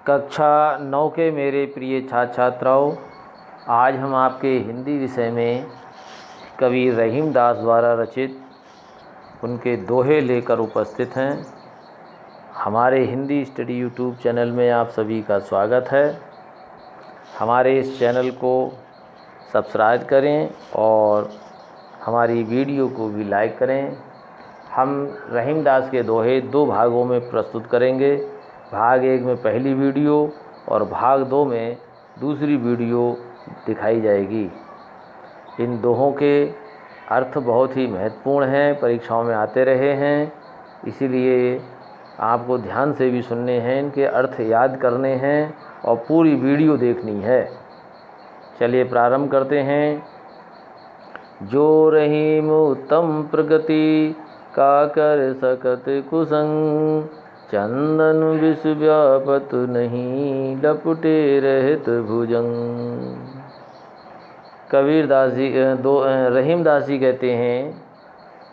कक्षा 9 के मेरे प्रिय छात्र छात्राओं, आज हम आपके हिंदी विषय में कवि रहीम दास द्वारा रचित उनके दोहे लेकर उपस्थित हैं। हमारे हिंदी स्टडी यूट्यूब चैनल में आप सभी का स्वागत है। हमारे इस चैनल को सब्सक्राइब करें और हमारी वीडियो को भी लाइक करें। हम रहीम दास के दोहे 2 भागों में प्रस्तुत करेंगे। भाग 1 में पहली वीडियो और भाग 2 में दूसरी वीडियो दिखाई जाएगी। इन दोहों के अर्थ बहुत ही महत्वपूर्ण हैं, परीक्षाओं में आते रहे हैं, इसीलिए आपको ध्यान से भी सुनने हैं, इनके अर्थ याद करने हैं और पूरी वीडियो देखनी है। चलिए प्रारंभ करते हैं। जो रहीम उत्तम प्रगति का कर सकत कुसंग, चंदन विष व्यापत नहीं लपटे रहत भुजंग। कबीर दास जी रहीम दास जी कहते हैं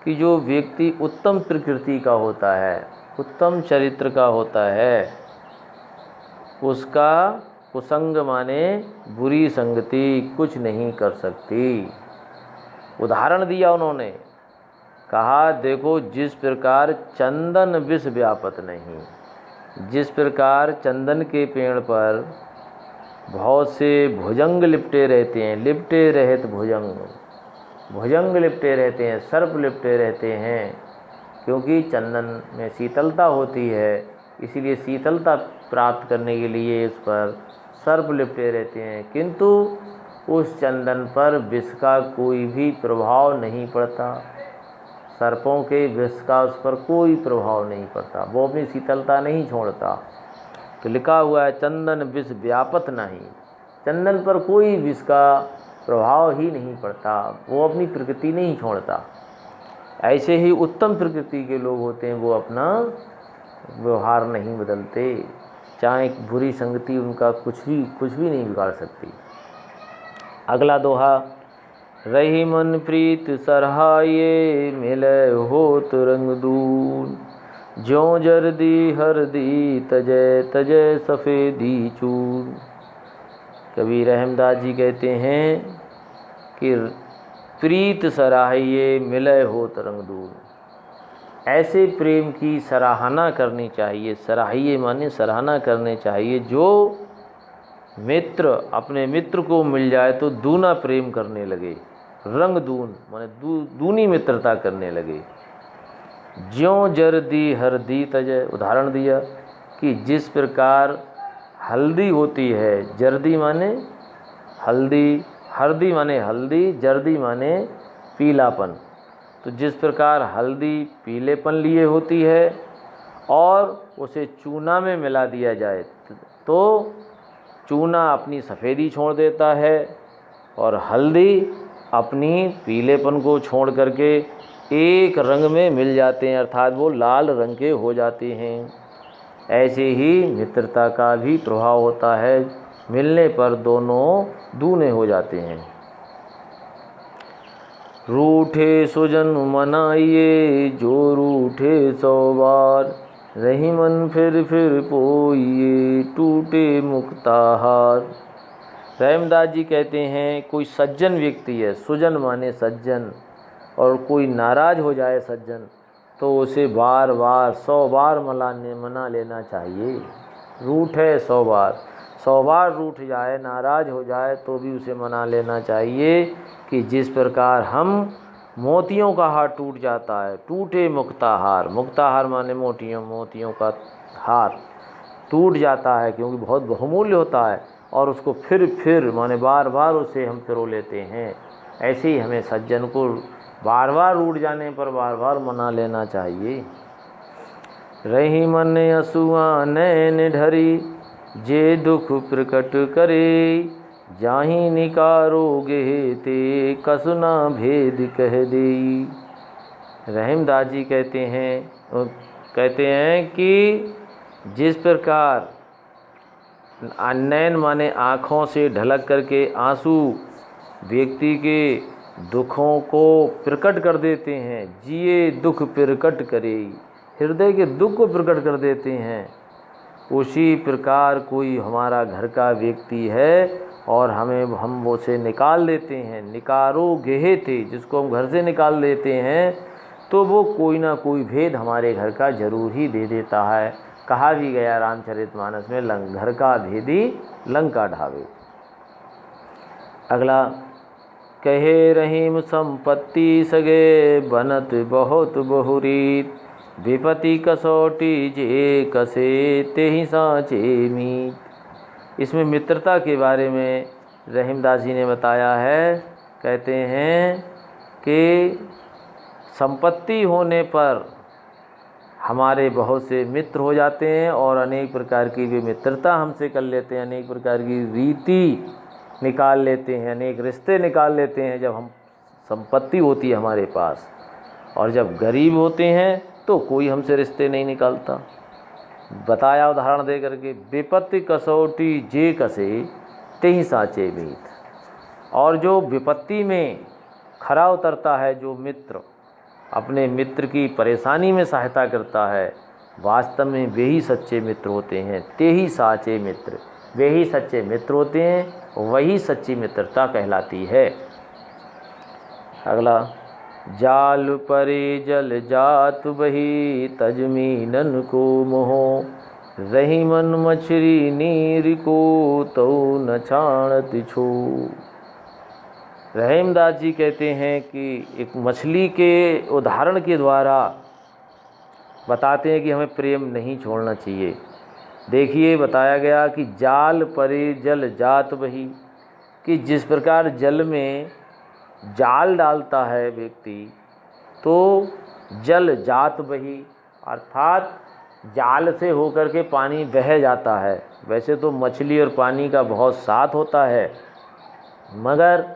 कि जो व्यक्ति उत्तम प्रकृति का होता है, उत्तम चरित्र का होता है, उसका कुसंग माने बुरी संगति कुछ नहीं कर सकती। उदाहरण दिया उन्होंने, कहा देखो जिस प्रकार चंदन विष व्यापत नहीं, जिस प्रकार चंदन के पेड़ पर बहुत से भुजंग लिपटे रहते हैं, लिपटे रहत भुजंग, भुजंग लिपटे रहते हैं, सर्प लिपटे रहते हैं, क्योंकि चंदन में शीतलता होती है, इसीलिए शीतलता प्राप्त करने के लिए इस पर सर्प लिपटे रहते हैं, किंतु उस चंदन पर विष का कोई भी प्रभाव नहीं पड़ता। सर्पों के विष का उस पर कोई प्रभाव नहीं पड़ता, वो अपनी शीतलता नहीं छोड़ता। तो लिखा हुआ है चंदन विष व्यापत नहीं, चंदन पर कोई विष का प्रभाव ही नहीं पड़ता, वो अपनी प्रकृति नहीं छोड़ता। ऐसे ही उत्तम प्रकृति के लोग होते हैं, वो अपना व्यवहार नहीं बदलते, चाहे बुरी संगति उनका कुछ भी नहीं बिगाड़ सकती। अगला दोहा, रही मन प्रीत सरहाये मिले होत रंग दून, ज्यों जर्दी हरदी तजय तजय सफ़ेदी चून। कवि रहीम दास जी कहते हैं कि प्रीत सराहिए मिले होत रंग दून, ऐसे प्रेम की सराहना करनी चाहिए। सराहिए माने सराहना करने चाहिए। जो मित्र अपने मित्र को मिल जाए तो दूना प्रेम करने लगे, रंग दून माने दूनी मित्रता करने लगे। ज्यों जर्दी हरदी तजय, उदाहरण दिया कि जिस प्रकार हल्दी होती है, जर्दी माने हल्दी, हरदी माने हल्दी, जर्दी माने पीलापन, तो जिस प्रकार हल्दी पीलेपन लिए होती है और उसे चूना में मिला दिया जाए तो चूना अपनी सफ़ेदी छोड़ देता है और हल्दी अपनी पीलेपन को छोड़ करके एक रंग में मिल जाते हैं, अर्थात वो लाल रंग के हो जाते हैं। ऐसे ही मित्रता का भी प्रभाव होता है, मिलने पर दोनों दूने हो जाते हैं। रूठे सुजन मनाइए जो रूठे 100 बार, रही मन फिर पोइए टूटे मुक्ताहार। रहीम दास जी कहते हैं कोई सज्जन व्यक्ति है, सुजन माने सज्जन, और कोई नाराज़ हो जाए सज्जन तो उसे बार बार 100 बार मना लेना चाहिए। रूठे 100 बार, 100 बार रूठ जाए, नाराज़ हो जाए तो भी उसे मना लेना चाहिए कि जिस प्रकार हम मोतियों का हार टूट जाता है, टूटे मुक्ताहार, मुक्ताहार माने मोतियों का हार टूट जाता है क्योंकि बहुत बहुमूल्य होता है, और उसको फिर माने बार बार उसे हम पिरो लेते हैं। ऐसे ही हमें सज्जन को बार बार रूठ जाने पर बार बार मना लेना चाहिए। रही मन असुआ नैन ढरी, जे दुख प्रकट करे, जाहि निकारोगे ते कसुना भेद कह देई। रहीम दास जी कहते हैं कि जिस प्रकार नैन माने आँखों से ढलक करके आंसू व्यक्ति के दुखों को प्रकट कर देते हैं, जिए दुख प्रकट करे, हृदय के दुख को प्रकट कर देते हैं, उसी प्रकार कोई हमारा घर का व्यक्ति है और हम उसे निकाल देते हैं, निकारो गेहे थे, जिसको हम घर से निकाल देते हैं, तो वो कोई ना कोई भेद हमारे घर का जरूर ही दे देता है। कहा भी गया रामचरितमानस में, घर का भेदी लंका ढावे। अगला, कहे रहीम संपत्ति सगे बनत बहुत बहुरीत, विपति कसौटी जे कसे तेहि साँचे मीत। इसमें मित्रता के बारे में रहीमदास जी ने बताया है। कहते हैं कि संपत्ति होने पर हमारे बहुत से मित्र हो जाते हैं और अनेक प्रकार की भी मित्रता हमसे कर लेते हैं, अनेक प्रकार की रीति निकाल लेते हैं, अनेक रिश्ते निकाल लेते हैं जब हम संपत्ति होती है हमारे पास। और जब गरीब होते हैं तो कोई हमसे रिश्ते नहीं निकालता। बताया उदाहरण दे करके, विपत्ति कसौटी जे कसे तेहि साँचे मीत। और जो विपत्ति में खरा उतरता है, जो मित्र अपने मित्र की परेशानी में सहायता करता है, वास्तव में वे ही सच्चे मित्र होते हैं। तेहि साँचे मित्र, वे ही सच्चे मित्र होते हैं, वही सच्ची मित्रता कहलाती है। अगला, जाल परे जल जात बही, तजमीनन को मोहो, रही मन मछरी नीर को तो न छाणत छो। रहीमदास जी कहते हैं कि एक मछली के उदाहरण के द्वारा बताते हैं कि हमें प्रेम नहीं छोड़ना चाहिए। देखिए, बताया गया कि जाल परे जल जात बही, कि जिस प्रकार जल में जाल डालता है व्यक्ति तो जल जात बही, अर्थात जाल से होकर के पानी बह जाता है। वैसे तो मछली और पानी का बहुत साथ होता है, मगर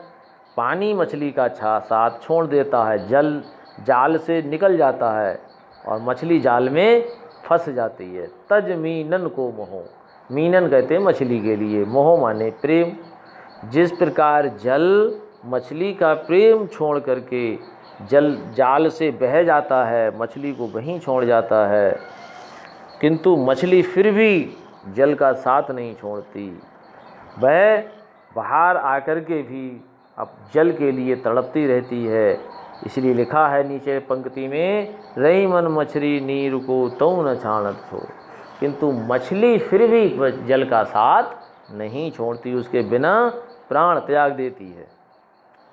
पानी मछली का साथ छोड़ देता है, जल जाल से निकल जाता है और मछली जाल में फंस जाती है। तज मीनन को मोहो, मीनन कहते हैं मछली के लिए, मोह माने प्रेम। जिस प्रकार जल मछली का प्रेम छोड़ करके जल जाल से बह जाता है, मछली को वहीं छोड़ जाता है, किंतु मछली फिर भी जल का साथ नहीं छोड़ती। वह बाहर आकर के भी अब जल के लिए तड़पती रहती है। इसलिए लिखा है नीचे पंक्ति में, रही मन मछली नीर को तो न छाणत छो, किंतु मछली फिर भी जल का साथ नहीं छोड़ती, उसके बिना प्राण त्याग देती है।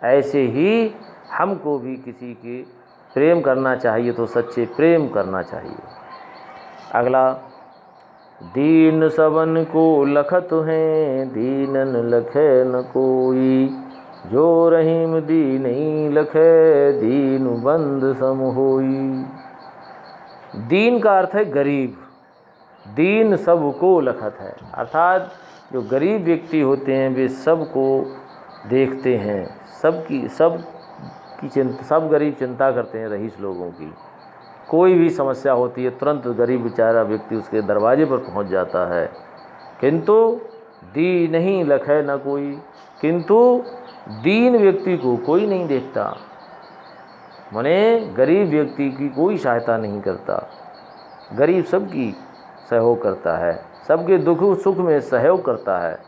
ऐसे ही हमको भी किसी के प्रेम करना चाहिए तो सच्चे प्रेम करना चाहिए। अगला, दीन सबन को लखत हैं, दीनन लखे न कोई, जो रहीम दीन नहीं लखे, दीन बंद सम होई। दीन का अर्थ है गरीब, दीन सबको लखत है, अर्थात जो गरीब व्यक्ति होते हैं वे सबको देखते हैं, सब गरीब चिंता करते हैं रईस लोगों की। कोई भी समस्या होती है तुरंत गरीब बेचारा व्यक्ति उसके दरवाजे पर पहुंच जाता है। किंतु दीन नहीं लखे न कोई, किंतु दीन व्यक्ति को कोई नहीं देखता, माने गरीब व्यक्ति की कोई सहायता नहीं करता। गरीब सबकी सहयोग करता है, सबके दुख सुख में सहयोग करता है।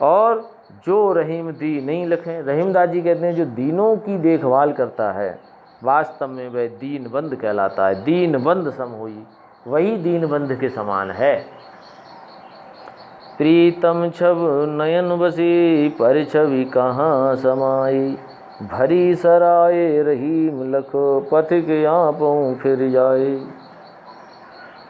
और जो रहीम दी नहीं लखे, रहीमदास जी कहते हैं जो दीनों की देखभाल करता है वास्तव में वह दीन बंद कहलाता है। दीन बंद सम होई, वही दीन बंद के समान है। प्रीतम छब नयन बसी, पर छवि कहाँ समाई, भरी सराय रहीम लख, पथिक आपों फिर जाए।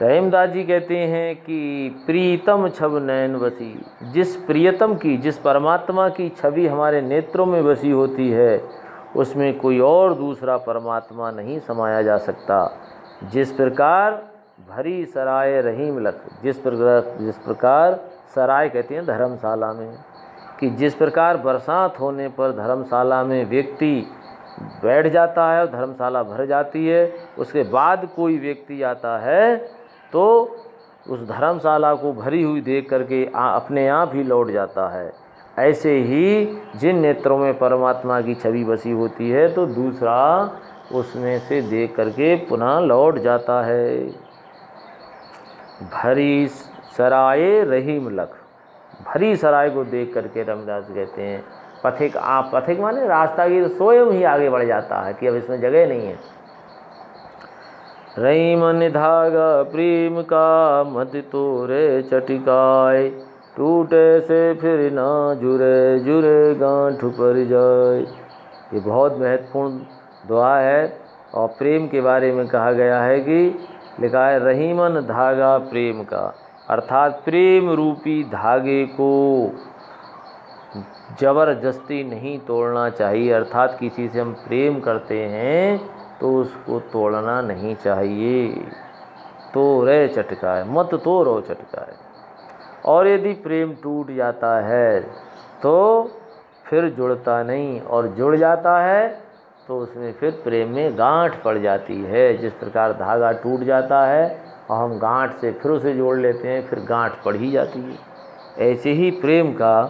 रहीमदास जी कहते हैं कि प्रीतम छब नयन बसी, जिस प्रियतम की, जिस परमात्मा की छवि हमारे नेत्रों में बसी होती है उसमें कोई और दूसरा परमात्मा नहीं समाया जा सकता। जिस प्रकार भरी सराय रहीम लख, जिस प्रकार सराय कहते हैं धर्मशाला में, कि जिस प्रकार बरसात होने पर धर्मशाला में व्यक्ति बैठ जाता है और धर्मशाला भर जाती है, उसके बाद कोई व्यक्ति आता है तो उस धर्मशाला को भरी हुई देख करके अपने आप ही लौट जाता है। ऐसे ही जिन नेत्रों में परमात्मा की छवि बसी होती है तो दूसरा उसमें से देख करके पुनः लौट जाता है। भरी सराय रहीम लख। भरी सराय को देख करके रमदास कहते हैं पथिक माने रास्ता की स्वयं ही आगे बढ़ जाता है कि अब इसमें जगह नहीं है। रहीम निधागा प्रेम का मत तोरे चटिकाए, टूटे से फिर ना जुरे जुरे गांठ पर जाए। ये बहुत महत्वपूर्ण दुआ है और प्रेम के बारे में कहा गया है कि लिखा है रहीमन धागा प्रेम का, अर्थात प्रेम रूपी धागे को ज़बरदस्ती नहीं तोड़ना चाहिए। अर्थात किसी से हम प्रेम करते हैं तो उसको तोड़ना नहीं चाहिए। तोड़े चटकाए, मत तोड़ो चटकाए। और यदि प्रेम टूट जाता है तो फिर जुड़ता नहीं, और जुड़ जाता है तो उसमें फिर प्रेम में गांठ पड़ जाती है। जिस प्रकार धागा टूट जाता है और हम गांठ से फिर उसे जोड़ लेते हैं, फिर गांठ पड़ ही जाती है। ऐसे ही प्रेम का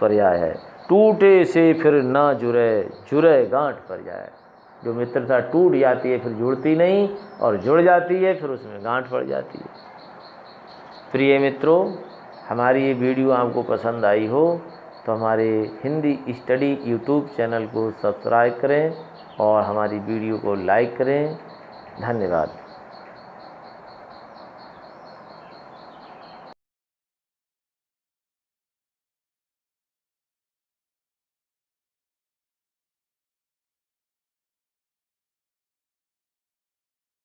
पर्याय है, टूटे से फिर ना जुड़े जुड़े गांठ पड़ जाए। जो मित्रता टूट जाती है फिर जुड़ती नहीं, और जुड़ जाती है फिर उसमें गांठ पड़ जाती है। प्रिय मित्रों, हमारी ये वीडियो आपको पसंद आई हो तो हमारे हिंदी स्टडी यूट्यूब चैनल को सब्सक्राइब करें और हमारी वीडियो को लाइक करें। धन्यवाद।